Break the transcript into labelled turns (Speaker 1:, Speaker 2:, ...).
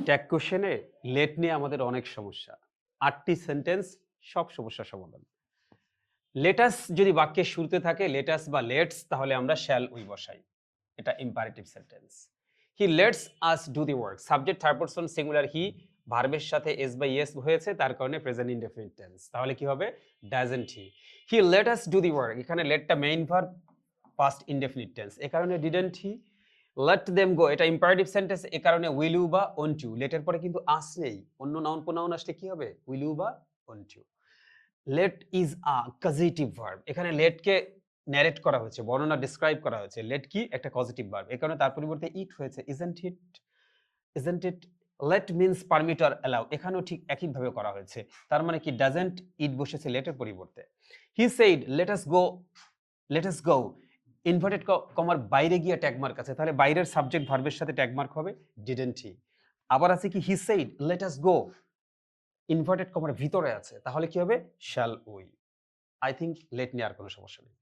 Speaker 1: Tag কোয়েশ্চেনে late নিয়ে আমাদের অনেক সমস্যা। ৮ টি সেন্টেন্স সব সমস্যার সমাধান। লেটাস যদি বাক্যের শুরুতে থাকে লেটাস বা লেটস তাহলে আমরা শ্যাল উই বসাই। এটা imperative sentence. He let's us do the work. Subject third person singular হি ভার্বের সাথে এস বা ইয়েস হয়েছে তার কারণে প্রেজেন্ট ইনডেফিনিট টেন্স। তাহলে কি হবে? Doesn't he. He let us do the work. এখানে লেটটা main verb past indefinite tense. এ কারণে didn't he. Let them go এটা ইম্পারেটিভ সেন্টেন্স এ কারণে উইল ইউ বা ওন্ট ইউ। লেটের পরে কিন্তু আস নেই। অন্য নাউন প্রোনাউন আসলে কি হবে? উইল ইউ বা won't you. Let is a causative verb. এখানে লেটকে ন্যারেট করা হয়েছে, বর্ণনা ডিসক্রাইব করা হয়েছে। লেট কি? একটা কজেটিভ ভার্ব। এ কারণে তার পরিবর্তে ইট হয়েছে। Isn't it? Isn't it? Let means permit or allow. এখানেও ঠিক একইভাবে করা হয়েছে। তার মানে কি ডাজন্ট ইট বসেছে লেটের পরিবর্তে। হি সেইড লেট আস গো, লেট আস গো ইনভার্টেড কমার বাইরে গিয়ে ট্যাগ মার্ক আছে। তাহলে বাইরের সাবজেক্ট ভার্বের সাথে ট্যাগ মার্ক হবে ডিডন্ট হি। আবার আছে কি he said let us go inverted কমার ভিতরে আছে। তাহলে কি হবে? Shall we. I think let নিয়ে আর কোনো সমস্যা নেই।